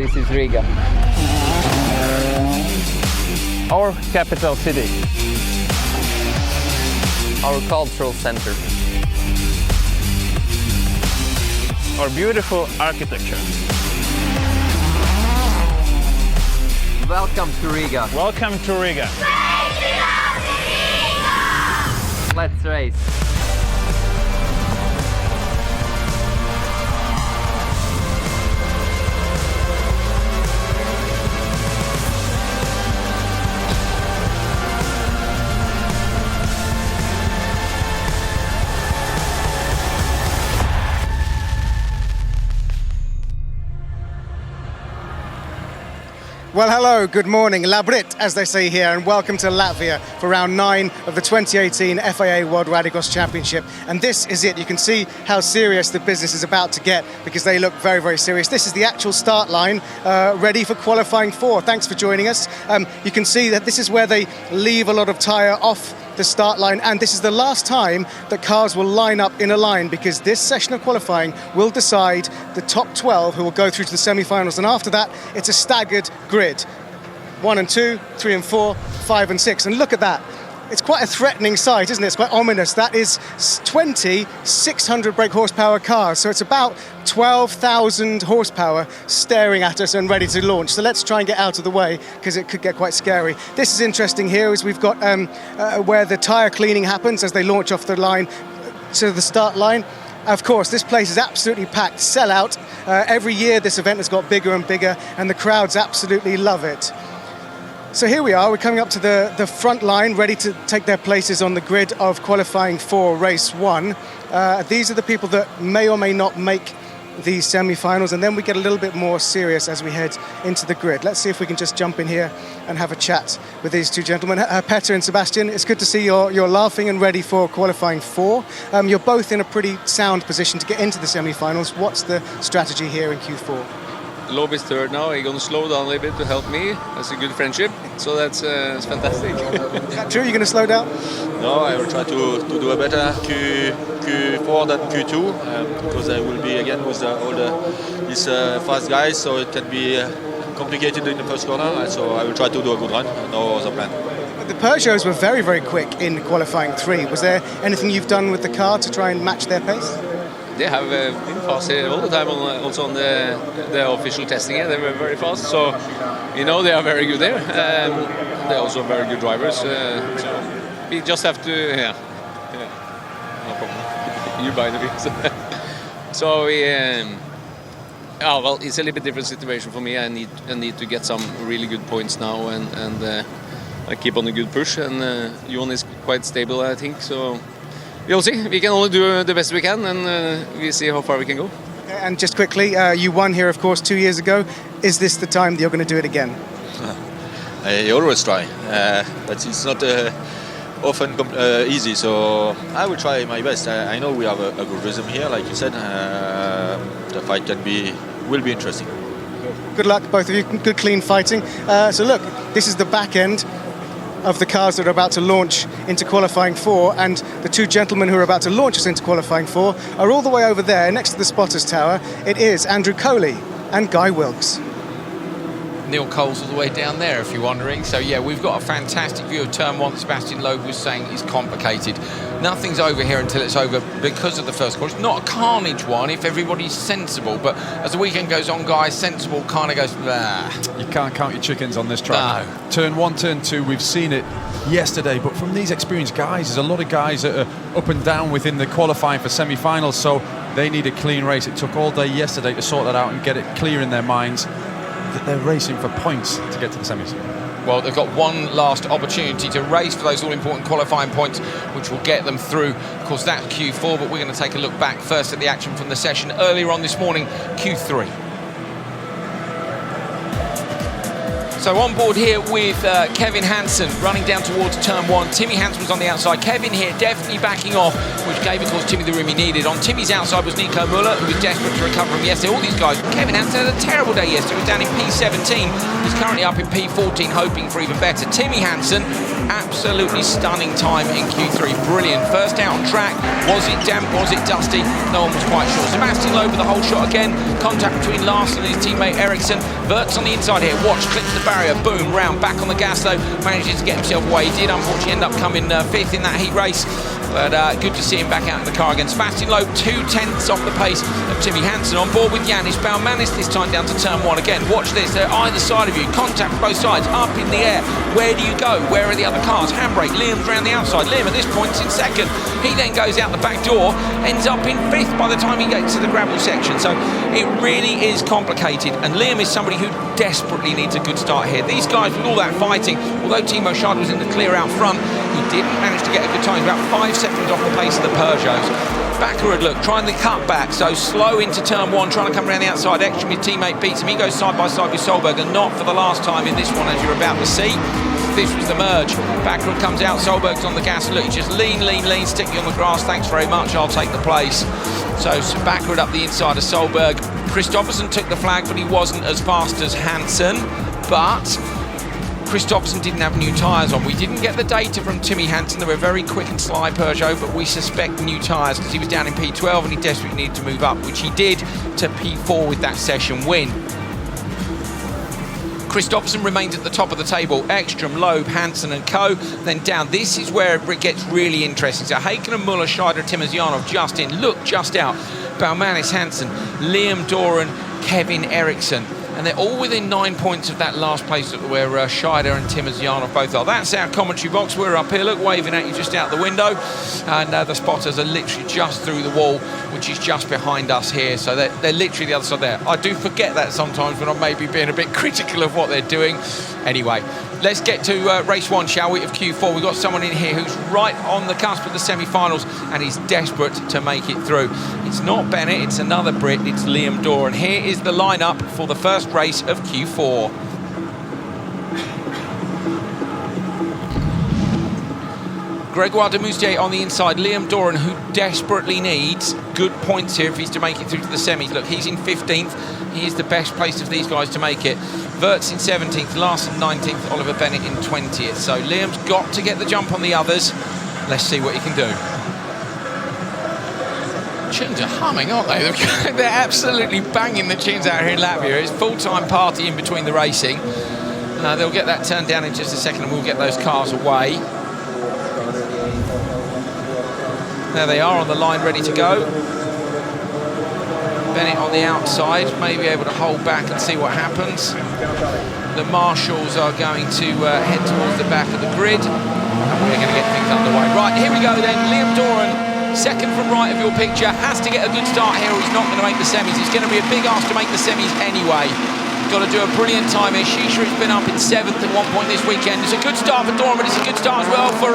This is Riga, our capital city, our cultural center, our beautiful architecture. Welcome to Riga. Welcome to Riga. Let's race. Well, hello, good morning, labrit, as they say here, and welcome to Latvia for round 9 of the 2018 FIA World Rallycross Championship. And this is it. You can see how serious the business is about to get because they look very, very serious. This is the actual start line, ready for qualifying 4. Thanks for joining us. You can see that this is where they leave a lot of tyre off the start line, and this is the last time that cars will line up in a line because this session of qualifying will decide the top 12 who will go through to the semi-finals, and after that it's a staggered grid. 1 and 2, 3 and 4, 5 and 6, and look at that. It's quite a threatening sight, isn't it? It's quite ominous. That is 20 600 brake horsepower cars, so it's about 12,000 horsepower staring at us and ready to launch. So let's try and get out of the way because it could get quite scary. This is interesting here is we've got where the tyre cleaning happens as they launch off the line to the start line. Of course, this place is absolutely packed, sell out. Every year this event has got bigger and bigger and the crowds absolutely love it. So here we are, we're coming up to the front line, ready to take their places on the grid of qualifying for race 1. These are the people that may or may not make the semi-finals, and then we get a little bit more serious as we head into the grid. Let's see if we can just jump in here and have a chat with these two gentlemen. Petter and Sebastian, it's good to see you're laughing and ready for qualifying 4. You're both in a pretty sound position to get into the semi-finals. What's the strategy here in Q4? Lob is third now. He's going to slow down a little bit to help me. That's a good friendship. So that's fantastic. Is that true? You're going to slow down? No, I will try to do a better Q4 than Q2 because I will be again with all these fast guys. So it can be complicated in the first corner. So I will try to do a good run. No other plan. The Peugeots were very, very quick in qualifying 3. Was there anything you've done with the car to try and match their pace? They have been fast here all the time, also on the official testing here. They were very fast, so you know they are very good there. They're also very good drivers. So we just have to, yeah, no problem. You buy the wheels. So we, well, it's a little bit different situation for me. I need to get some really good points now, and I keep on a good push. And Jon is quite stable, I think. So. We'll see. We can only do the best we can, and we'll see how far we can go. Okay, and just quickly, you won here, of course, 2 years ago. Is this the time that you're going to do it again? I always try, but it's not often easy. So I will try my best. I know we have a good rhythm here, like you said. The fight will be interesting. Good luck, both of you. Good, clean fighting. So look, this is the back end of the cars that are about to launch into qualifying 4, and the two gentlemen who are about to launch us into qualifying 4 are all the way over there next to the spotters tower. It is Andrew Coley and Guy Wilkes. Neil Cole's all the way down there, if you're wondering. So yeah, we've got a fantastic view of turn 1. Sebastian Loeb was saying is complicated. Nothing's over here until it's over because of the first course. Not a carnage one if everybody's sensible, but as the weekend goes on, guys, sensible kind of goes, bah. You can't count your chickens on this track. No. Turn 1, turn 2, we've seen it yesterday, but from these experienced guys, there's a lot of guys that are up and down within the qualifying for semi-finals, so they need a clean race. It took all day yesterday to sort that out and get it clear in their minds that they're racing for points to get to the semis. Well, they've got one last opportunity to race for those all-important qualifying points, which will get them through. Of course, that's Q4, but we're going to take a look back first at the action from the session earlier on this morning, Q3. So on board here with Kevin Hansen running down towards turn 1. Timmy Hansen was on the outside. Kevin here definitely backing off, which gave, of course, Timmy the room he needed. On Timmy's outside was Nico Muller, who was desperate to recover from yesterday. All these guys. Kevin Hansen had a terrible day yesterday. He was down in P17. He's currently up in P14, hoping for even better. Timmy Hansen, absolutely stunning time in Q3. Brilliant. First out on track. Was it damp? Was it dusty? No one was quite sure. Sebastian Loeb with the whole shot again. Contact between Larson and his teammate Ericsson. Verts on the inside here. Watch, clips the barrier. Boom, round. Back on the gas though. Manages to get himself away. He did unfortunately end up coming 5th in that heat race. But good to see him back out in the car again. Sebastian Loeb 2/10 off the pace of Timmy Hansen. On board with Yanis Baumanis this time down to turn 1. Again, watch this. They're either side of you. Contact both sides. Up in the air. Where do you go? Where are the other cars? Handbrake. Liam's round the outside. Liam at this point is in 2nd. He then goes out the back door. Ends up in 5th by the time he gets to the gravel section. So it really is complicated. And Liam is somebody who desperately needs a good start here. These guys with all that fighting, although Timo Schad was in the clear out front, he didn't manage to get a good time. He's about 5 seconds off the pace of the Peugeots. Backerud, look, trying the cut back, so slow into turn 1, trying to come around the outside. Extra, his teammate beats him. He goes side by side with Solberg, and not for the last time in this one, as you're about to see. This was the merge. Backerud comes out, Solberg's on the gas. Look, he's just lean, stick you on the grass. Thanks very much, I'll take the place. So Backerud up the inside of Solberg. Kristoffersen took the flag, but he wasn't as fast as Hansen. But Kristoffersen didn't have new tyres on. We didn't get the data from Timmy Hansen. They were very quick and sly Peugeot, but we suspect new tyres because he was down in P12 and he desperately needed to move up, which he did to P4 with that session win. Kristoffersen remains at the top of the table. Ekstrom, Loeb, Hansen and co. Then down. This is where it gets really interesting. So Haken and Muller, Scheider, Timosyanov just in. Look, just out. Baumanis, Hansen, Liam Doran, Kevin Eriksson. And they're all within 9 points of that last place where Scheider and Timosyanov both are. That's our commentary box. We're up here, look, waving at you just out the window. And the spotters are literally just through the wall, which is just behind us here. So they're literally the other side there. I do forget that sometimes when I'm maybe being a bit critical of what they're doing. Anyway, let's get to race 1, shall we, of Q4. We've got someone in here who's right on the cusp of the semi-finals and he's desperate to make it through. It's not Bennett, it's another Brit, it's Liam Doran. Here is the lineup for the first race of Q4. Gregoire de Moustier on the inside, Liam Doran, who desperately needs good points here if he's to make it through to the semis. Look, he's in 15th. He is the best place of these guys to make it. Verts in 17th, Larson 19th, Oliver Bennett in 20th. So Liam's got to get the jump on the others. Let's see what he can do. Tunes are humming, aren't they? They're absolutely banging the tunes out here in Latvia. It's full-time party in between the racing. They'll get that turned down in just a second and we'll get those cars away. There they are on the line, ready to go. Bennett on the outside, may be able to hold back and see what happens. The marshals are going to head towards the back of the grid. And we're going to get things underway. Right, here we go then. Liam Doran, second from right of your picture, has to get a good start here or he's not going to make the semis. It's going to be a big ask to make the semis anyway. Got to do a brilliant time here. Shisha has been up in 7th at one point this weekend. It's a good start for Doran, but it's a good start as well for...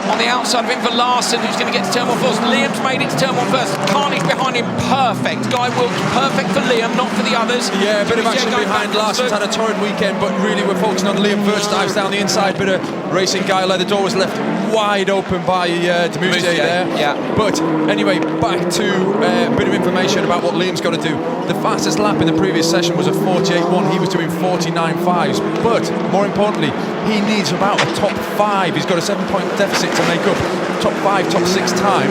on the outside of him for Larson, who's going to get to turn 1 first. Liam's made it to turn 1 first. Carnage behind him, perfect. Guy Wilkes, perfect for Liam, not for the others. Yeah, a bit of action behind Larson's had a torrid weekend, but really we're focusing on Liam first. Dives down the inside, bit of racing guy. The door was left wide open by de Moustier there. Yeah. But anyway, back to a bit of information about what Liam's got to do. The fastest lap in the previous session was a 48.1. He was doing 49.5s. But more importantly, he needs about a top 5. He's got a 7-point deficit to make up. Top 5, top 6 time.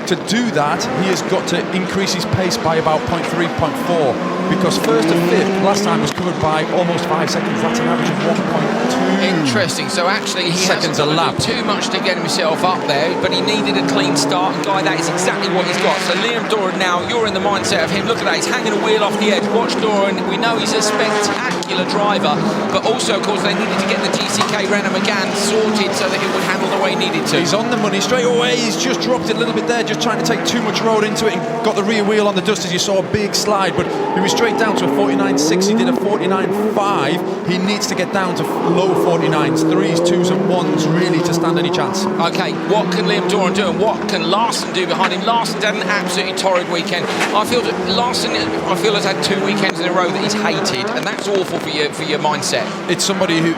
To do that, he has got to increase his pace by about 0.3, 0.4. Because first and fifth last time was covered by almost 5 seconds. That's an average of 1.2. Interesting. So actually, he hasn't got to do too much to get himself up there, but he needed a clean start. And Guy, that is exactly what he's got. So Liam Doran now, you're in the mindset of him. Look at that, he's hanging a wheel off the edge. Watch Doran. We know he's a spectacular driver, but also, of course, they needed to get the GCK Renault Megane sorted so that it would handle the way he needed to. He's on the money straight away. He's just dropped it a little bit there, just trying to take too much road into it and got the rear wheel on the dust as you saw, a big slide, but he was straight down to a 49.6. He did a 49.5. He needs to get down to low 49s, 3s, 2s and 1s really to stand any chance. Okay, what can Liam Doran do and what can Larson do behind him? Larson's had an absolutely torrid weekend. I feel that Larson, has had 2 weekends in a row that he's hated, and that's awful for your mindset. It's somebody who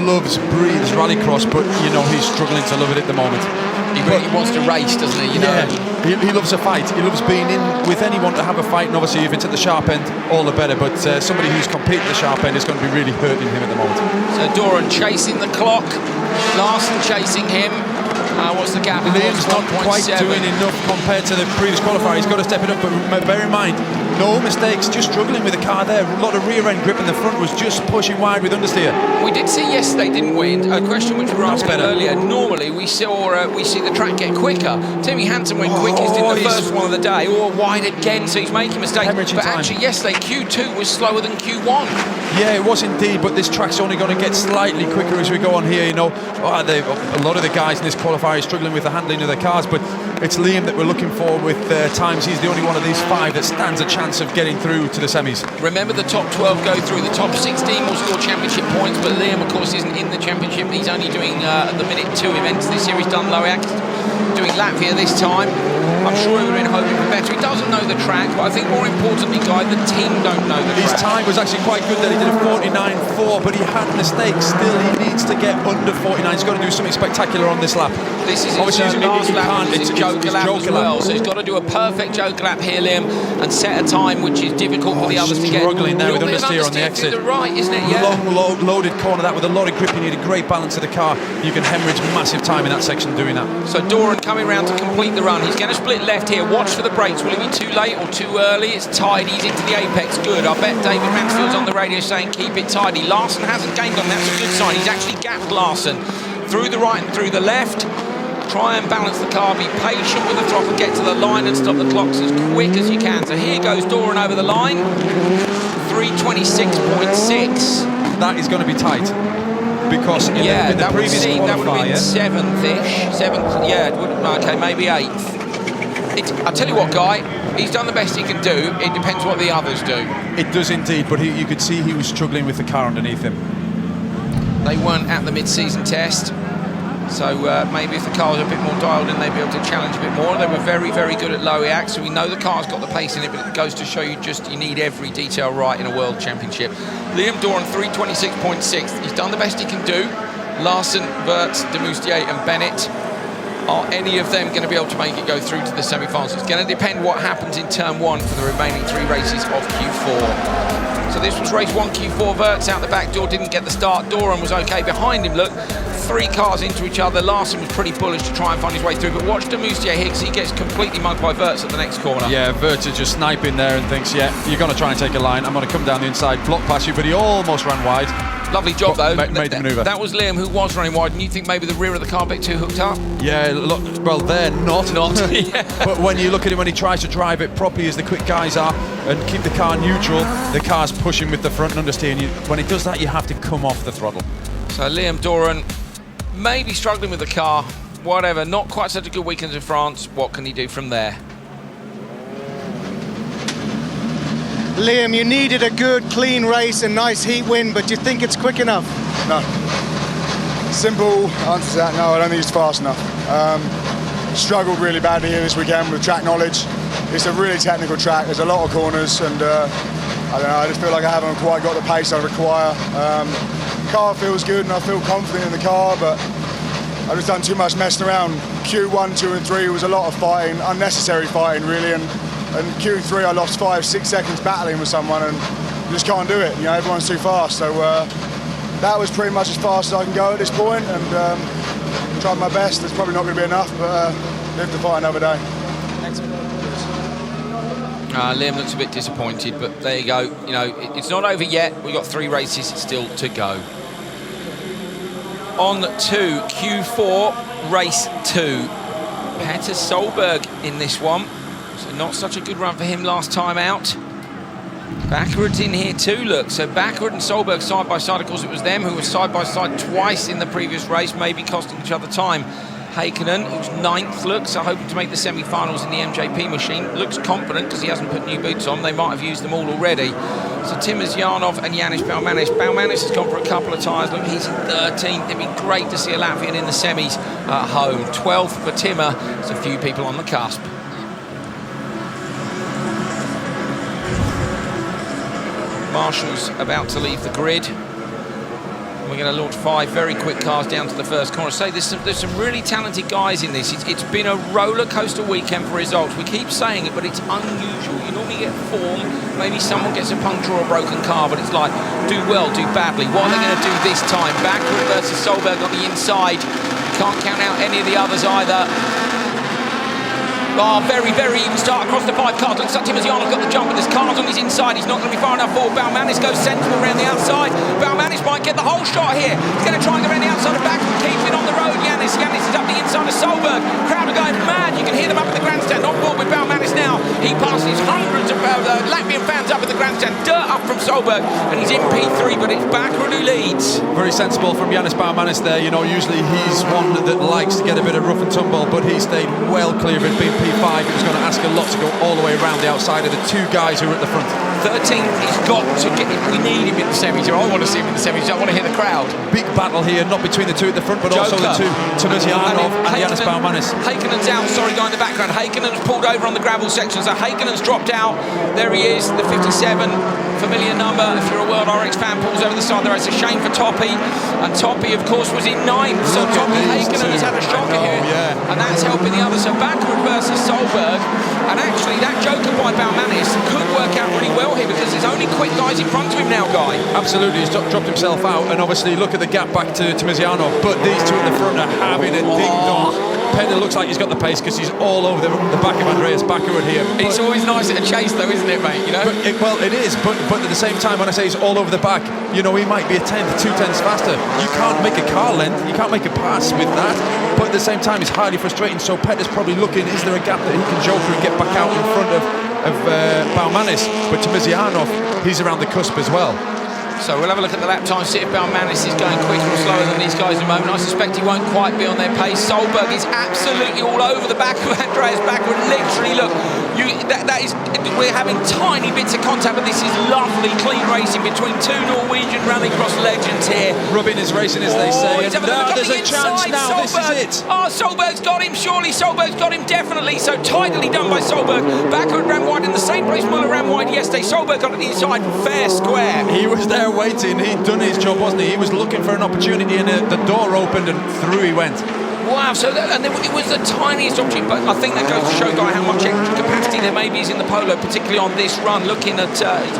loves, breathes rallycross, but you know he's struggling to love it at the moment. He really wants to race, doesn't he? You know. Yeah, he loves a fight. He loves being in with anyone to have a fight, and obviously if it's at the sharp end, all the better. But somebody who's competing at the sharp end is going to be really hurting him at the moment. So Doran chasing the clock, Larson chasing him. What's the gap? Liam's not quite doing enough compared to the previous qualifier. He's got to step it up, but bear in mind, no mistakes, just struggling with the car there. A lot of rear end grip, and the front was just pushing wide with understeer. We did see yesterday, didn't we? A question which we were asking earlier. Normally we see the track get quicker. Timmy Hansen went quickest in the first one of the day, or wide again, so he's making mistakes. But actually yesterday Q2 was slower than Q1. Yeah, it was indeed, but this track's only going to get slightly quicker as we go on here. You know, a lot of the guys in this qualifier are struggling with the handling of their cars, but it's Liam that we're looking for with times. He's the only one of these 5 that stands a chance of getting through to the semis. Remember, the top 12 go through. The top 16 will score championship points, but Liam, of course, isn't in the championship. He's only doing, at the minute, 2 events this year. He's done Loiac, doing Latvia this time. I'm sure he would have been hoping for better. He doesn't know the track, but I think more importantly, Guy, the team don't know the track. His time was actually quite good there. He did a 49.4, but he had mistakes. Still, he needs to get under 49. He's got to do something spectacular on this lap. This is his last lap. It's a joker lap as well, so he's got to do a perfect joker lap here, Liam, and set a time which is difficult for the others to get. Struggling there with understeer on the exit. Right, isn't it? Yeah. Long, loaded corner that with a lot of grip. You need a great balance of the car. You can hemorrhage massive time in that section doing that. So Doran coming round to complete the run. He's going to split left here. Watch for the brakes. Will he be too late or too early? It's tidy. He's into the apex. Good. I bet David Mansfield's on the radio saying keep it tidy. Larson hasn't gained on. That's a good sign. He's actually gapped Larson through the right and through the left. Try and balance the car. Be patient with the throttle. Get to the line and stop the clocks as quick as you can. So here goes Doran over the line. 3:26.6. That is going to be tight. Because in the previous qualifier, that would have been 7th-ish. 7th, yeah, okay, maybe 8th. I'll tell you what, Guy, he's done the best he can do. It depends what the others do. It does indeed, but you could see he was struggling with the car underneath him. They weren't at the mid-season test, so maybe if the car was a bit more dialed in, they'd be able to challenge a bit more. They were very, very good at Loiac, so we know the car's got the pace in it, but it goes to show you you need every detail right in a World Championship. Liam Doran, 3:26.6. He's done the best he can do. Larson, Wirtz, de Moustier and Bennett. Are any of them going to be able to make it go through to the semi-finals? It's going to depend what happens in turn 1 for the remaining 3 races of Q4. So this was race 1, Q4. Wirtz out the back door, didn't get the start. Doran was okay behind him, look. 3 cars into each other. Larson was pretty bullish to try and find his way through, but watch de Moustier here because he gets completely mugged by Wirtz at the next corner. Yeah, Wirtz is just sniping there and thinks, yeah, you're going to try and take a line. I'm going to come down the inside, block past you, but he almost ran wide. Lovely job, though. Made the manoeuvre. That was Liam who was running wide, and you think maybe the rear of the car a bit too hooked up? Yeah, look, well, they're not. Yeah. But when you look at him, when he tries to drive it properly as the quick guys are and keep the car neutral, the car's pushing with the front and understeer. And when he does that, you have to come off the throttle. So Liam Doran maybe struggling with the car, whatever. Not quite such a good weekend in France. What can he do from there? Liam, you needed a good, clean race, a nice heat win, but do you think it's quick enough? No. Simple answer to that, no, I don't think it's fast enough. Struggled really badly here this weekend with track knowledge. It's a really technical track, there's a lot of corners, and I don't know, I just feel like I haven't quite got the pace I require. Car feels good and I feel confident in the car, but I've just done too much messing around. Q1, 2 and 3 was a lot of fighting, unnecessary fighting really, and Q3 I lost 5-6 seconds battling with someone and just can't do it, you know, everyone's too fast. So that was pretty much as fast as I can go at this point, and tried my best. It's probably not going to be enough, but live to fight another day. Thanks. Liam looks a bit disappointed, but there you go. You know, it's not over yet. We've got 3 races still to go. On to Q4, race 2. Petter Solberg in this one. So not such a good run for him last time out. Backwards in here too, look. So Backward and Solberg side by side. Of course, it was them who were side by side twice in the previous race, maybe costing each other time. Heikkinen, who's 9th, looks, hoping to make the semi-finals in the MJP machine. Looks confident because he hasn't put new boots on. They might have used them all already. So Timizyanov and Janis Baumanis. Baumanis has gone for a couple of tyres. Look, he's in 13th. It'd be great to see a Latvian in the semis at home. 12th for Timmer. There's a few people on the cusp. Marshall's about to leave the grid. We're going to launch 5 very quick cars down to the first corner. So there's some really talented guys in this. It's been a roller coaster weekend for results. We keep saying it, but it's unusual. You normally get form, maybe someone gets a puncture or a broken car, but it's like, do well, do badly. What are they going to do this time? Backward versus Solberg on the inside. Can't count out any of the others either. Oh, very, very even start across the 5 cars. Looks like Timizyanov got the jump, but there's cars on his inside. He's not going to be far enough forward. Baumanis goes sensible around the outside. Baumanis might get the whole shot here. He's going to try and go around the outside of back and keep it on the road. Janis is up the inside of Solberg. Crowd are going mad. You can hear them up at the grandstand. On board with Baumanis now. He passes hundreds of Latvian fans up at the grandstand. Dirt up from Solberg, and he's in P3, but it's Backward who leads. Very sensible from Janis Baumanis there. You know, usually he's one that likes to get a bit of rough and tumble, but he stayed well clear of it being P5. It was going to ask a lot to go all the way around the outside of the 2 guys who were at the front. 13th, he's got to get him. We need him in the semis. I want to see him in the semis. I want to hear the crowd. Big battle here, not between the 2 at the front, but Joker. also the 2, Timizyanov and Janis Baumanis. Heikkinen's out, sorry, guy in the background. Heikkinen's pulled over on the gravel section, so Heikkinen's dropped out. There he is, the 57, familiar number. If you're a World RX fan, pulls over the side there. It's a shame for Toppy, and Toppy, of course, was in 9th. So Toppy Heikkinen has had a shocker here, and that's helping the others. So Backward versus Solberg, and actually that Joker by Baumanis could work out really well here because there's only quick guys in front of him now, Guy. Absolutely, he's dropped himself out, and obviously look at the gap back to Timizyanov, but these 2 at the front are having a ding-dong. Pedder looks like he's got the pace because he's all over the back of Andreas Backward here. It's always nice at a chase though, isn't it, mate? You know? Well, it is, but at the same time, when I say he's all over the back, you know, he might be a 10th, 2 tenths faster. You can't make a car length, you can't make a pass with that, but at the same time, it's highly frustrating. So Pedder's probably looking, is there a gap that he can joker and get back out in front of Baumanis? But Timizyanov, he's around the cusp as well. So we'll have a look at the lap time, see if Baumanis is going quicker or slower than these guys at the moment. I suspect he won't quite be on their pace. Solberg is absolutely all over the back of Andreas Backward. Literally, look, we're having tiny bits of contact, but this is lovely, clean racing between 2 Norwegian Rallycross legends here. Rubbing is racing, as they say. He's having a look there's the a chance now, Solberg. This is it. Oh, Solberg's got him, surely. Solberg's got him, definitely. So tidily done by Solberg. Backward ran wide in the same place Muller ran wide yesterday. Solberg got it inside, fair square. He was there waiting, he'd done his job, wasn't he? He was looking for an opportunity, and the door opened and through he went. Wow, so it was the tiniest opportunity, but I think that goes to show, Guy, how much extra capacity there maybe is in the Polo, particularly on this run, looking at...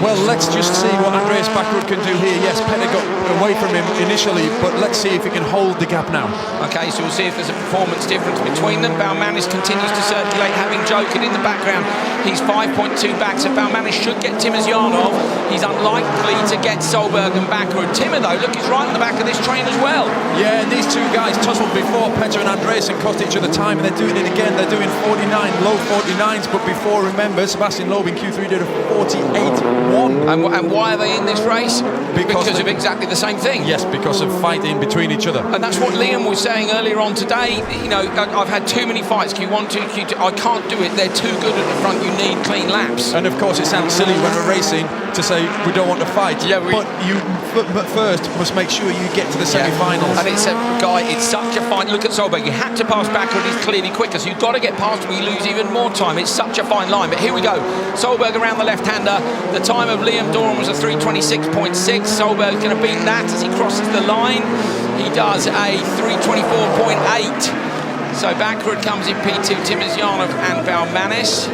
Well, let's just see what Andreas Backward can do here. Yes, Pedder got away from him initially, but let's see if he can hold the gap now. OK, so we'll see if there's a performance difference between them. Baumanis continues to circulate, having Joker in the background. He's 5.2 back, so Baumanis should get Timizyanov. He's unlikely to get Solberg and Backward. Timmer, though, look, he's right in the back of this train as well. Yeah, and these 2 guys tussled before, Pedder and Andreas, and cost each other time, and they're doing it again. They're doing 49, low 49s, but before, remember, Sebastian Loeb in Q3 did a 48.1. And why are they in this race? Because of exactly the same thing. Yes, because of fighting between each other. And that's what Liam was saying earlier on today. You know, I've had too many fights, Q1, 2, Q2. I can't do it. They're too good at the front. You need clean laps. And of course, it sounds silly when we're racing to say we don't want to fight. Yeah, but first must make sure you get to the semi-finals. And it's it's such a fine. Look at Solberg. You had to pass Backward. He's clearly quicker, so you've got to get past him. You lose even more time. It's such a fine line. But here we go. Solberg around the left-hander. The time of Liam Doran was a 3:26.6. Solberg's going to beat that as he crosses the line. He does a 3:24.8. So Backward comes in P2. Timizyanov and Baumanis.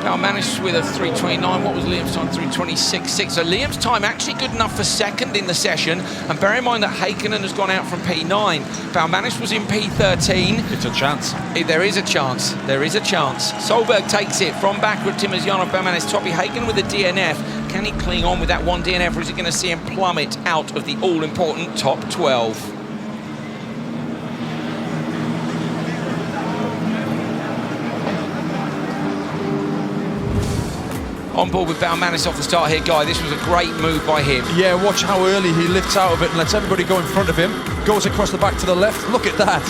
Baumanis with a 3:29. What was Liam's time? 3:26.6. So Liam's time actually good enough for second in the session. And bear in mind that Heikkinen has gone out from P9. Baumanis was in P13. It's a chance. There is a chance. There is a chance. Solberg takes it from Backward. Timizyanov, Baumanis, Toppy, Heikkinen with a DNF. Can he cling on with that one DNF, or is it going to see him plummet out of the all-important top 12? On board with Baumanis off the start here, Guy. This was a great move by him. Yeah, watch how early he lifts out of it and lets everybody go in front of him. Goes across the back to the left. Look at that.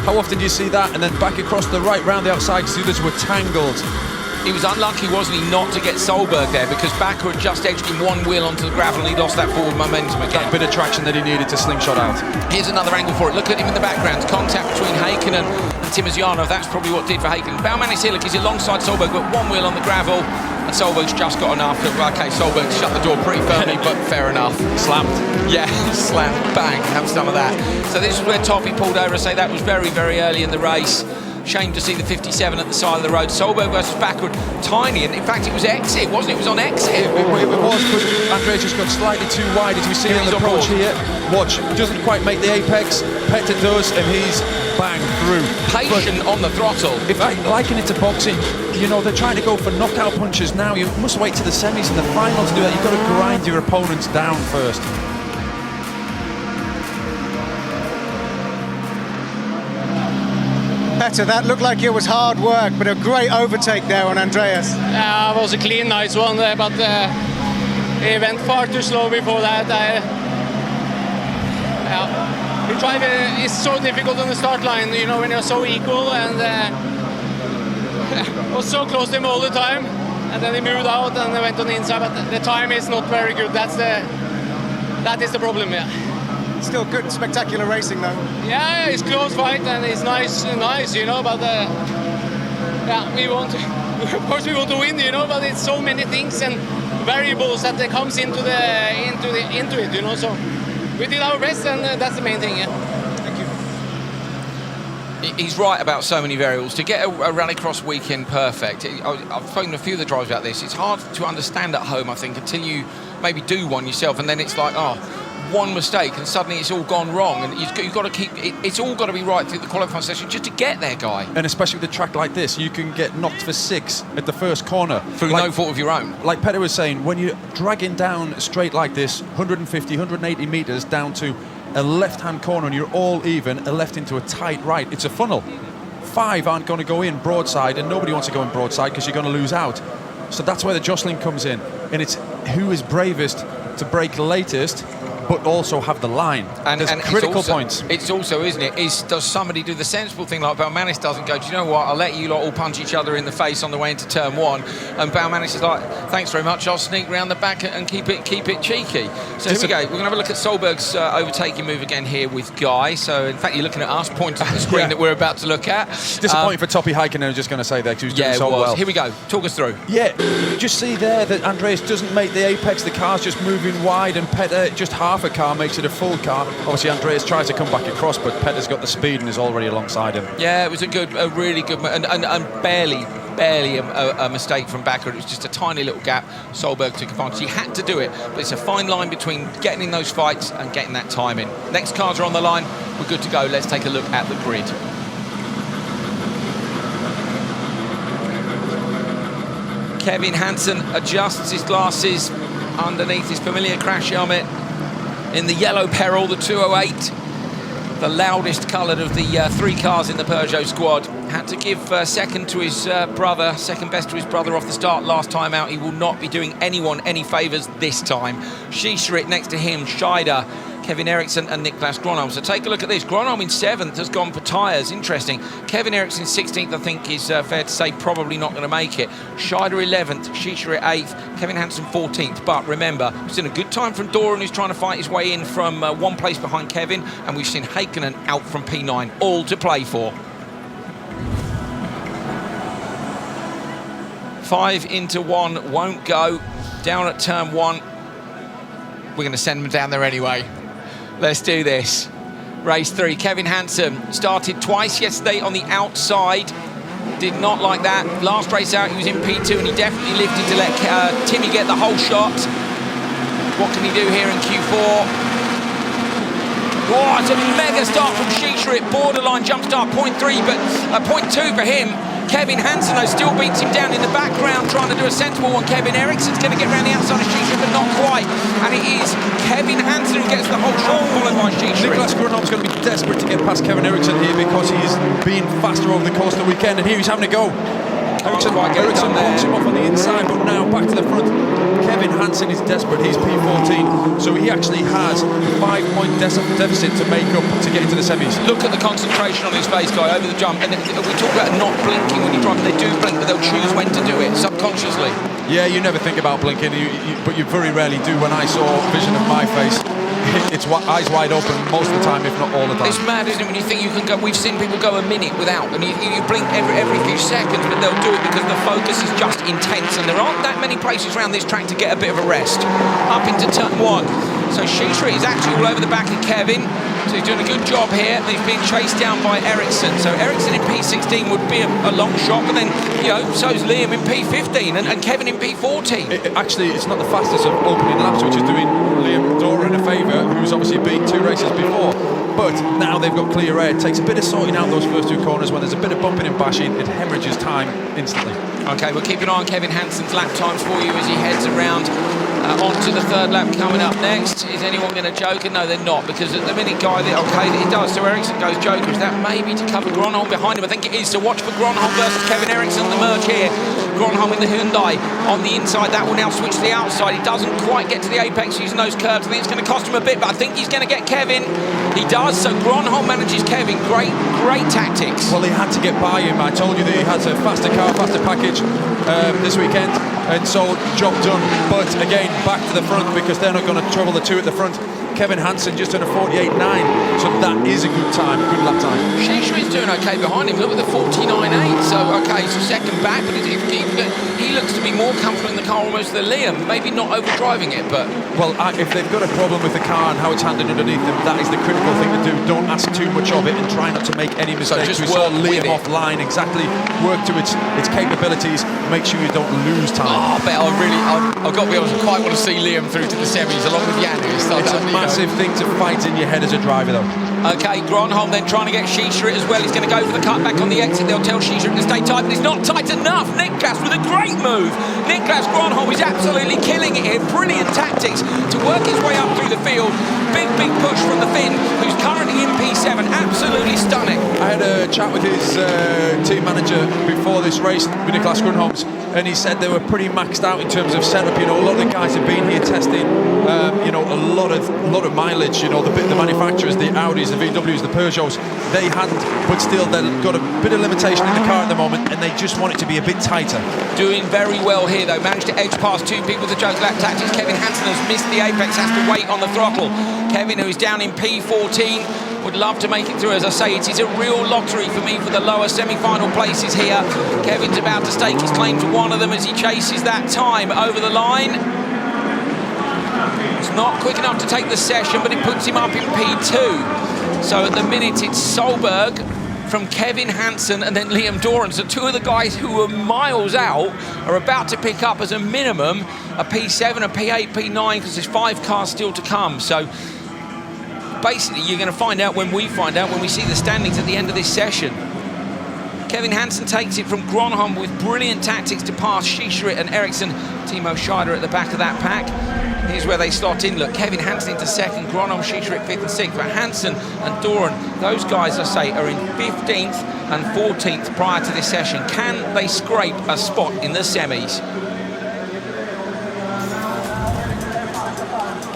How often do you see that? And then back across the right, round the outside, because the others were tangled. He was unlucky, wasn't he, not to get Solberg there, because Bakker had just edged him one wheel onto the gravel and he lost that forward momentum again. That bit of traction that he needed to slingshot out. Here's another angle for it. Look at him in the background. Contact between Heikkinen and Timosjanov. That's probably what did for Heikkinen. Baumanis here, look, he's alongside Solberg, but one wheel on the gravel. And Solberg's just got enough. Okay, Solberg shut the door pretty firmly, but fair enough. Slammed. Yeah, slammed. Bang. Have some of that. So this is where Toppy pulled over. I say that was very, very early in the race. Shame to see the 57 at the side of the road. Solberg versus Bakker, tiny, and in fact it was exit, wasn't it? It was on exit. It was, but Andreas just got slightly too wide, as we see on the approach here. Watch, doesn't quite make the apex. Petter does, and he's bang through. Patient on the throttle. If I liken it to boxing, you know, they're trying to go for knockout punches now. You must wait to the semis and the final to do that. You've got to grind your opponents down first. Petter, that looked like it was hard work, but a great overtake there on Andreas. Yeah, it was a clean, nice one, but he went far too slow before that. The drive is so difficult on the start line, you know, when you're so equal, and was so close to him all the time. And then he moved out and went on the inside, but the time is not very good. That is the problem, yeah. Still good, spectacular racing though. Yeah, it's close fight and it's nice, you know. But yeah, we want to, of course, we want to win, you know. But it's so many things and variables that comes into it, you know. So we did our best, and that's the main thing. Yeah. Thank you. He's right about so many variables. To get a Rallycross weekend perfect, I've spoken to a few of the drivers about this. It's hard to understand at home, I think, until you maybe do one yourself, and then it's like, oh, one mistake and suddenly it's all gone wrong, and you've got to keep it's all got to be right through the qualifying session just to get there, guy. And especially with a track like this, you can get knocked for 6 at the first corner through no fault of your own. Like Petter was saying, when you're dragging down straight like this, 150, 180 meters down to a left-hand corner and you're all even, a left into a tight right, it's a funnel. 5 aren't going to go in broadside, and nobody wants to go in broadside because you're going to lose out. So that's where the jostling comes in, and it's who is bravest to brake latest but also have the line. And there's critical points. It's also, isn't it, does somebody do the sensible thing like Baumanis does and go, do you know what, I'll let you lot all punch each other in the face on the way into turn 1, and Baumanis is like, thanks very much, I'll sneak round the back and keep it cheeky. So here we go, we're going to have a look at Solberg's overtaking move again here with Guy. So in fact you're looking at us pointing at the screen that we're about to look at. Disappointing for Toppy Heikkinen, I was just going to say there, because he was doing so well. Here we go, talk us through. Yeah, just see there that Andreas doesn't make the apex, the car's just moving wide, and Petter, just half a car makes it a full car. Obviously Andreas tries to come back across, but Petter's got the speed and is already alongside him. Yeah, it was a really good and barely a mistake from Bakker. It was just a tiny little gap. Solberg took advantage. He had to do it, but it's a fine line between getting in those fights and getting that time in. Next cars are on the line. We're good to go. Let's take a look at the grid. Kevin Hansen adjusts his glasses underneath his familiar crash helmet in the yellow Peril, the 208, the loudest coloured of the 3 cars in the Peugeot squad. Had to give second to his brother, second best to his brother off the start last time out. He will not be doing anyone any favours this time. Schischrit next to him, Scheider, Kevin Eriksson and Niklas Gronholm. So take a look at this. Gronholm in 7th has gone for tyres. Interesting. Kevin Eriksson 16th, I think, is fair to say probably not going to make it. Scheider 11th, Schischrit 8th, Kevin Hansen 14th. But remember, we've seen a good time from Doran, who's trying to fight his way in from one place behind Kevin, and we've seen Heikkinen out from P9. All to play for. 5 into 1 won't go. Down at turn 1. We're going to send them down there anyway. Let's do this. Race 3. Kevin Hansen started twice yesterday on the outside. Did not like that. Last race out, he was in P2, and he definitely lifted to let Timmy get the whole shot. What can he do here in Q4? Oh, it's a mega start from Schischrit. Borderline jump start, 0.3, but 0.2 for him. Kevin Hansen, though, still beats him down in the background, trying to do a sensible one. Kevin Eriksson's going to get around the outside of Schischrit, but not quite. And it is Kevin Hansen who gets the whole shot, followed by Schischrit. Niklas Gronholm's going to be desperate to get past Kevin Eriksson here, because he's been faster over the course of the weekend, and here he's having a go. Ericsson wants him off on the inside, but now back to the front. Kevin Hansen is desperate. He's P14, so he actually has a 5-point deficit to make up to get into the semis. Look at the concentration on his face, guy, over the jump. And we talk about not blinking when you drive. They do blink, but they'll choose when to do it subconsciously. Yeah, you never think about blinking, but you very rarely do. When I saw a vision of my face, it's eyes wide open most of the time, if not all the time. It's mad, isn't it, when you think you can go. We've seen people go a minute without, and you blink every few seconds, but they'll do it because the focus is just intense, and there aren't that many places around this track to get a bit of a rest. Up into turn 1. So Shishri is actually all over the back of Kevin. So he's doing a good job here. He's being chased down by Ericsson. So Ericsson in P16 would be a long shot, but then, you know, so's Liam in P15 and Kevin in P14. Actually, it's not the fastest of opening laps, which is doing Liam Doran a favour, who's obviously beat 2 races before. But now they've got clear air. It takes a bit of sorting out those first 2 corners. When there's a bit of bumping and bashing, it hemorrhages time instantly. Okay, we'll keep an eye on Kevin Hansen's lap times for you as he heads around. On to the 3rd lap coming up next. Is anyone going to joker? No, they're not, because at the minute, Guy, okay, it does. So Ericsson goes joker. Is that maybe to cover Gronholm behind him? I think it is. So watch for Gronholm versus Kevin Ericsson, the merge here. Gronholm in the Hyundai on the inside. That will now switch to the outside. He doesn't quite get to the apex using those curves. I think it's going to cost him a bit, but I think he's going to get Kevin. He does. So Gronholm manages Kevin. Great tactics. Well, he had to get by him. I told you that he has a faster car, faster package this weekend. And so, job done. But again, back to the front, because they're not going to trouble the 2 at the front. Kevin Hansen just done a 48.9, so that is a good time, good lap time. Shishri's doing okay behind him. Look at the 49.8. So okay, so second back, but he looks to be more comfortable in the car almost than Liam. Maybe not overdriving it, but well, if they've got a problem with the car and how it's handled underneath them, that is the critical thing to do. Don't ask too much of it and try not to make any mistakes. So just we saw Liam offline, exactly. Work to its capabilities. Make sure you don't lose time. Oh, I bet I've got to be honest. I quite want to see Liam through to the semis along with Yanu. It's a massive thing to fight in your head as a driver, though. Okay, Gronholm then trying to get Shishri as well. He's going to go for the cutback on the exit. They'll tell Shishri to stay tight, but it's not tight enough. Niklas with a great move. Niklas Gronholm is absolutely killing it here. Brilliant tactics to work his way up through the field. Big push from the Finn, who's currently in P7. Absolutely stunning. I had a chat with his team manager before this race, with Niklas Gronholm's, and he said they were pretty maxed out in terms of setup. You know, a lot of the guys have been here testing, you know, a lot of mileage. You know, the manufacturers, the Audis, the VWs, the Peugeots, they hadn't, but still they've got a bit of limitation in the car at the moment, and they just want it to be a bit tighter. Doing very well here, though. Managed to edge past 2 people with the joke lap tactics. Kevin Hansen has missed the apex, has to wait on the throttle. Kevin, who is down in P14, would love to make it through. As I say, it is a real lottery for me for the lower semi-final places here. Kevin's about to stake his claim to one of them as he chases that time over the line. It's not quick enough to take the session, but it puts him up in P2. So at the minute, it's Solberg from Kevin Hansen and then Liam Doran. So 2 of the guys who were miles out are about to pick up as a minimum a P7, a P8, P9, because there's 5 cars still to come. So basically, you're going to find out when we see the standings at the end of this session. Kevin Hansen takes it from Gronholm with brilliant tactics to pass Shishri and Ericsson. Timo Scheider at the back of that pack. Here's where they slot in. Look, Kevin Hansen into 2nd, Gronholm, Shishri at 5th and 6th. But Hansen and Doran, those guys, I say, are in 15th and 14th prior to this session. Can they scrape a spot in the semis?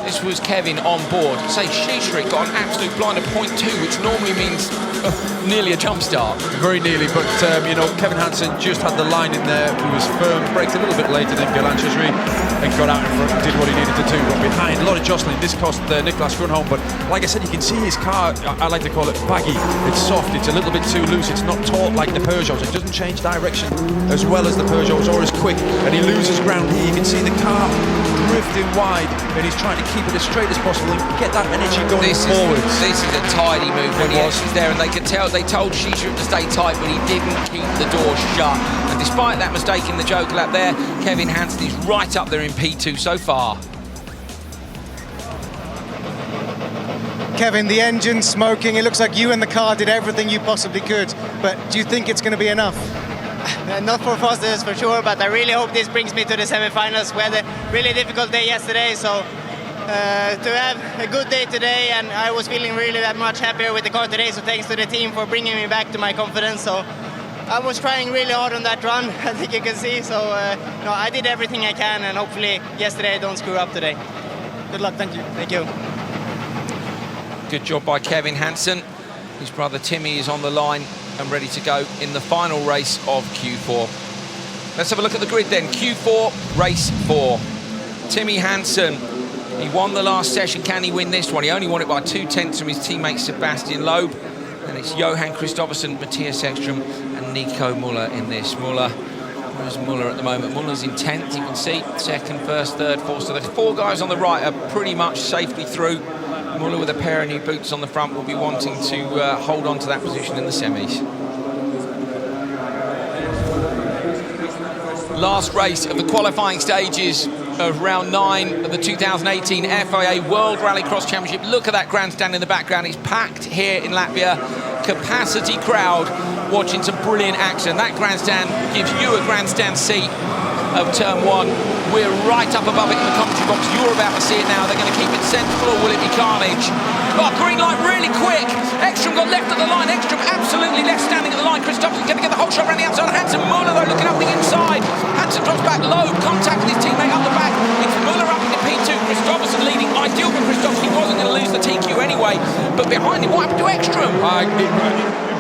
This was Kevin on board. Say Shishri got an absolute blind of 0.2, which normally means nearly a jump start. Very nearly, but you know, Kevin Hansen just had the line in there. He was firm, braked a little bit later than Galan Shishri, and got out in front and did what he needed to do. But behind, a lot of jostling. This cost Niklas Gronholm, but like I said, you can see his car, I like to call it baggy. It's soft, it's a little bit too loose, it's not taut like the Peugeots. It doesn't change direction as well as the Peugeots or as quick, and he loses ground here. You can see the car drifting wide, and he's trying to keep it as straight as possible and get that energy going forwards. This is a tidy move when he was there, and they could tell they told Shishri to stay tight, but he didn't keep the door shut. And despite that mistake in the joke lap there, Kevin Hansen is right up there in P2 so far. Kevin, the engine's smoking. It looks like you and the car did everything you possibly could, but do you think it's going to be enough? Not for fastest for sure, but I really hope this brings me to the semi-finals. We had a really difficult day yesterday, so to have a good day today, and I was feeling really that much happier with the car today, so thanks to the team for bringing me back to my confidence. So I was trying really hard on that run, I think you can see. So no, I did everything I can, and hopefully yesterday I don't screw up today. Good luck, thank you. Thank you. Good job by Kevin Hansen. His brother Timmy is on the line and ready to go in the final race of Q4. Let's have a look at the grid then. Q4, race 4. Timmy Hansen, he won the last session. Can he win this one? He only won it by 2/10 from his teammate Sebastian Loeb. And it's Johan Kristoffersen, Matthias Ekström and Nico Muller in this. Where's Muller at the moment? Muller's in 10th, you can see. Second, first, third, fourth. So the 4 guys on the right are pretty much safely through. Muller with a pair of new boots on the front will be wanting to hold on to that position in the semis. Last race of the qualifying stages of round 9 of the 2018 FIA World Rallycross Championship. Look at that grandstand in the background. It's packed here in Latvia. Capacity crowd watching some brilliant action. That grandstand gives you a grandstand seat of turn 1. We're right up above it in the commentary box. You're about to see it now. They're going to keep it sensible, or will it be carnage? Oh, green light really quick. Ekström got left at the line. Ekström absolutely left standing at the line. Kristoffersen going to get the whole shot around the outside. Hansen, Muller though looking up the inside. Hansen drops back low, contact with his teammate up the back. It's Muller up into P2. Kristoffersen leading. Ideal for Kristoffersen. He wasn't going to lose the TQ anyway. But behind him, what happened to Ekström?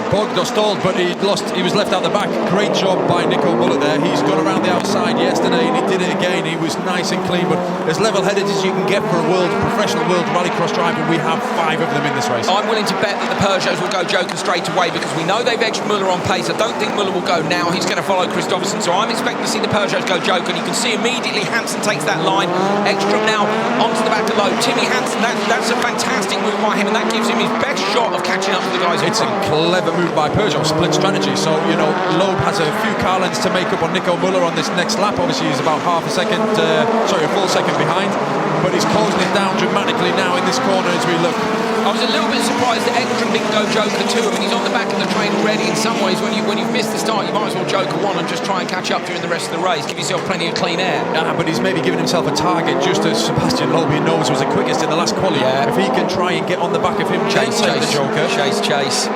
Bugged or stalled, but he was left out the back. Great job by Nico Muller there. He's gone around the outside yesterday and he did it again. He was nice and clean, but as level-headed as you can get for a professional world rallycross driver. We have 5 of them in this race. I'm willing to bet that the Peugeots will go joker straight away because we know they've edged Muller on pace. I don't think Muller will go now. He's going to follow Kristoffersen, so I'm expecting to see the Peugeots go joker, and you can see immediately Hansen takes that line. Ekström now onto the back of Loeb. Timmy Hansen, that's a fantastic move by him, and that gives him his best shot of catching up to the guys in front. It's a clever move by Peugeot, split strategy. So, you know, Loeb has a few car lengths to make up on Nico Muller on this next lap. Obviously, he's about a full second behind, but he's closing it down dramatically now in this corner as we look. I was a little bit surprised that Ekström didn't go joker too. I mean, he's on the back of the train already. In some ways, when you've missed the start, you might as well joker 1 and just try and catch up during the rest of the race. Give yourself plenty of clean air. But he's maybe giving himself a target, just as Sebastian Loeb, he knows, was the quickest in the last quali. Yeah. If he can try and get on the back of him, Chase the joker. Chase.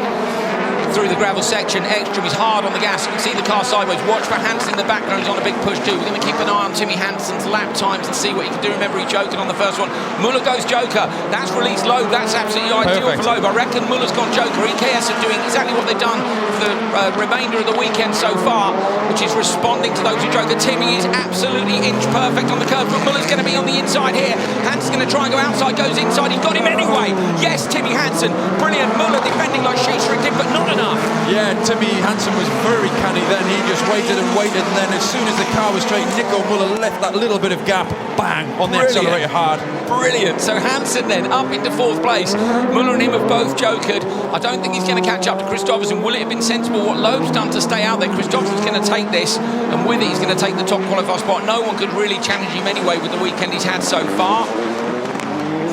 Through the gravel section, Ekström is hard on the gas. You can see the car sideways. Watch for Hansen in the background. He's on a big push too. We're going to keep an eye on Timmy Hansen's lap times and see what he can do. Remember, he jokered on the first one. Muller goes joker. That's released Loeb. That's absolutely ideal for Loeb. I reckon Muller's gone joker. EKS are doing exactly what they've done for the remainder of the weekend so far, which is responding to those who joker. Timmy is absolutely inch perfect on the curve, but Muller's going to be on the inside here. Hansen's going to try and go outside, goes inside. He got him anyway. Yes, Timmy Hansen. Brilliant. Muller defending like she's did, but not enough. Yeah, Timmy Hansen was very canny then. He just waited and waited, and then as soon as the car was straight, Nico Muller left that little bit of gap. Bang! On the accelerator hard. Brilliant. So Hansen then up into 4th place. Muller and him have both jokered. I don't think he's going to catch up to Kristoffersen. Will it have been sensible what Loeb's done to stay out there? Kristoffersen's going to take this, and with it he's going to take the top qualifier spot. No one could really challenge him anyway with the weekend he's had so far.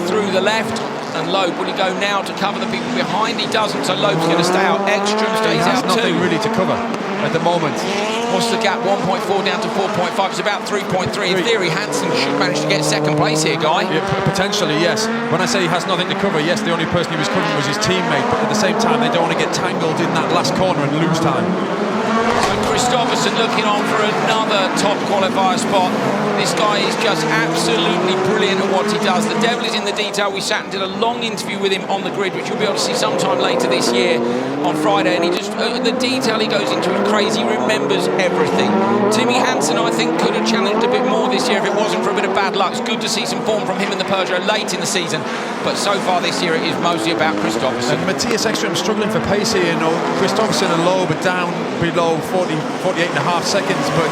Through the left. And Loeb, will he go now to cover the people behind? He doesn't, so Loeb's going to stay out. Ekström stays out too. Nothing really to cover at the moment. What's the gap? 1.4 down to 4.5. It's about 3.3. In theory, Hansen should manage to get 2nd place here, Guy. Yeah, potentially, yes. When I say he has nothing to cover, yes, the only person he was covering was his teammate, but at the same time, they don't want to get tangled in that last corner and lose time. So Kristoffersen looking on for another top qualifier spot. This guy is just absolutely brilliant at what he does. The devil is in the detail. We sat and did a long interview with him on the grid, which you'll be able to see sometime later this year on Friday. And he just, the detail he goes into is crazy. He remembers everything. Timmy Hansen, I think, could have challenged a bit more this year if it wasn't for a bit of bad luck. It's good to see some form from him in the Peugeot late in the season. But so far this year, it is mostly about Kristoffersen. And Matthias Ekström struggling for pace here. You know, Kristoffersen and Loeb are down below 48.5 seconds, but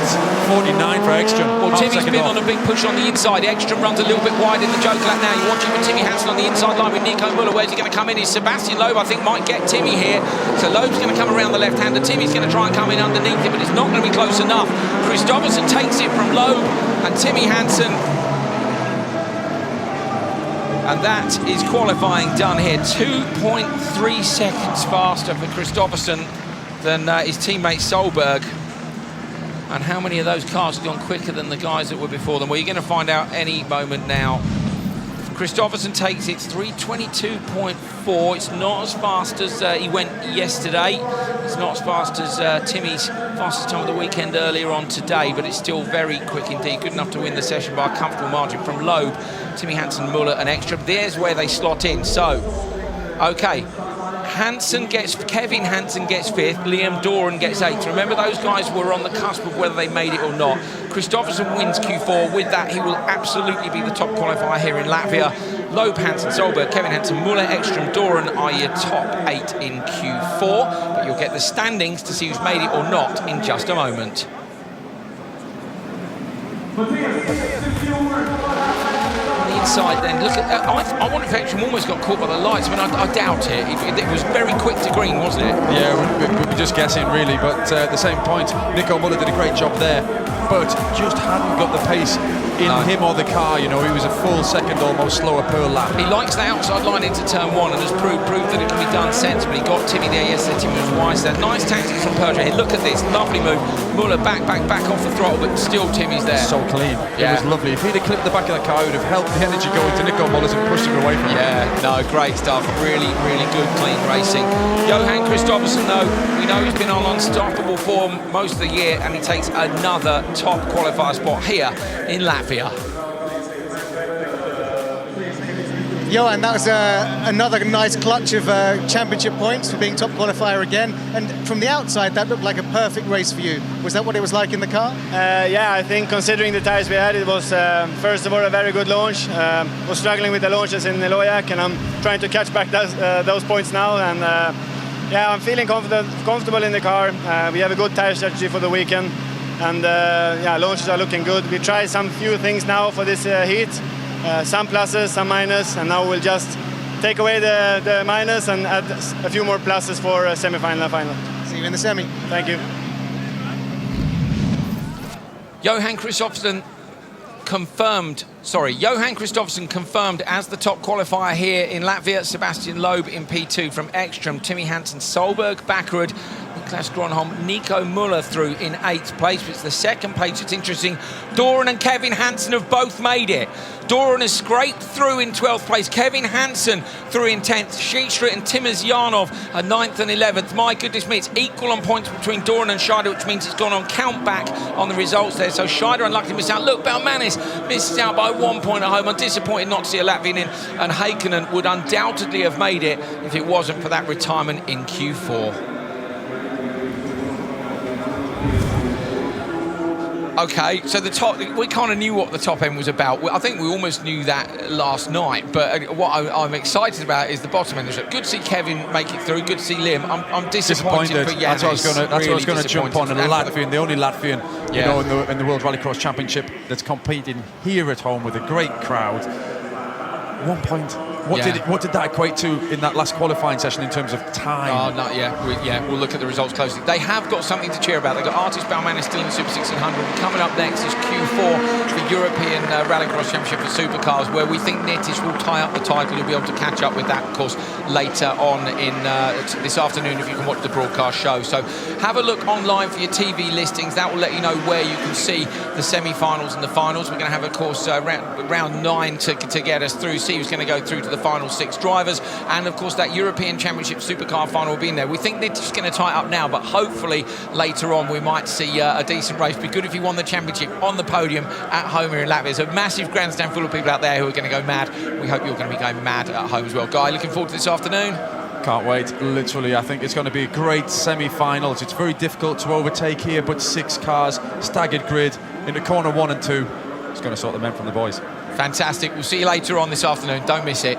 49 for Ekström. Well, Timmy's been on a big push on the inside. Ekström runs a little bit wide in the joker lap now. You're watching for Timmy Hansen on the inside line with Nico Muller. Where's he going to come in? Is Sebastian Loeb, I think, might get Timmy here. So Loeb's going to come around the left-hander. Timmy's going to try and come in underneath him, but it's not going to be close enough. Kristoffersen takes it from Loeb and Timmy Hansen. And that is qualifying done here. 2.3 seconds faster for Kristoffersen than his teammate Solberg. And how many of those cars have gone quicker than the guys that were before them? Well, you're going to find out any moment now. Kristoffersen takes it 3:22.4. It's not as fast as he went yesterday. It's not as fast as Timmy's fastest time of the weekend earlier on today, but it's still very quick indeed. Good enough to win the session by a comfortable margin from Loeb, Timmy Hansen, Muller and Ekstrom. There's where they slot in. So, okay. Kevin Hansen gets 5th, Liam Doran gets 8th. Remember, those guys were on the cusp of whether they made it or not. Kristoffersen wins Q4. With that, he will absolutely be the top qualifier here in Latvia. Loeb, Hansen, Solberg, Kevin Hansen, Muller, Ekstrom, Doran are your top 8 in Q4. But you'll get the standings to see who's made it or not in just a moment. Inside then, look at I wonder if Ekstrom almost got caught by the lights. I mean, I doubt it. It was very quick to green, wasn't it? Yeah, we're just guessing really, but at the same point, Nico Muller did a great job there, but just hadn't got the pace in him or the car. You know, he was a full second almost slower per lap. He likes the outside line into turn 1 and has proved that it can be done sensibly. Got Timmy there yesterday. Timmy was wise there. Nice tactics from Persia here. Look at this, lovely move. Muller back off the throttle, but still Timmy's there. So clean. Yeah. It was lovely. If he'd have clipped the back of the car, it would have helped the energy go into Nico Muller's and pushed him away from him. Yeah, no, great stuff. Really, really good, clean racing. Johan Kristoffersen, though, we know he's been on unstoppable form most of the year, and he takes another top qualifier spot here in Latvia. Johan, that was another nice clutch of championship points for being top qualifier again. And from the outside, that looked like a perfect race for you. Was that what it was like in the car? Yeah, I think considering the tires we had, it was first of all a very good launch. Was struggling with the launches in Loyak, and I'm trying to catch back those points now. And yeah, I'm feeling comfortable in the car. We have a good tire strategy for the weekend, and yeah, launches are looking good. We tried some few things now for this heat. Some pluses, some minus, and now we'll just take away the minus and add a few more pluses for semi-final and final. See you in the semi. Thank you. Johan Kristoffersen confirmed as the top qualifier here in Latvia. Sebastian Loeb in P2 from Ekstrom, Timmy Hansen, Solberg, Backerud, Niklas Gronholm, Nico Muller through in 8th place. But it's the second place that's interesting. Doran and Kevin Hansen have both made it. Doran has scraped through in 12th place. Kevin Hansen through in 10th. Sheetstrit and Timers Yarnov are 9th and 11th. My goodness me, it's equal on points between Doran and Scheider, which means it's gone on count back on the results there. So Scheider unlucky to miss out. Look, Belmanis misses out by 1 point at home. I'm disappointed not to see a Latvian in, and Heikkinen would undoubtedly have made it if it wasn't for that retirement in Q4. Okay, so the top, we kind of knew what the top end was about. I think we almost knew that last night, but what I'm excited about is the bottom end. Good to see Kevin make it through, good to see Liam. I'm disappointed for Yannis. That's what I was going to jump on. And Latvian, the only Latvian, you know, in the World Rallycross Championship that's competing here at home with a great crowd. 1 point. What did that equate to in that last qualifying session in terms of time? Oh, no, we'll look at the results closely. They have got something to cheer about. They've got Artis Baumanis still in the Super 1600. Coming up next is Q4, the European Rallycross Championship for Supercars, where we think Neste will tie up the title. You'll be able to catch up with that, of course, later on in this afternoon if you can watch the broadcast show. So have a look online for your TV listings. That will let you know where you can see the semi-finals and the finals. We're going to have, of course, round 9 to get us through. See who's going to go through to the final 6 drivers, and of course that European Championship Supercar final will be in there. We think they're just going to tie it up now, but hopefully later on we might see a decent race. Be good if you won the championship on the podium at home here in Latvia. There's a massive grandstand full of people out there who are going to go mad. We hope you're going to be going mad at home as well. Guy, looking forward to this afternoon? Can't wait, literally. I think it's going to be a great semi-finals. It's very difficult to overtake here, but 6 cars, staggered grid, into corner 1 and 2. It's going to sort the men from the boys. Fantastic. We'll see you later on this afternoon. Don't miss it.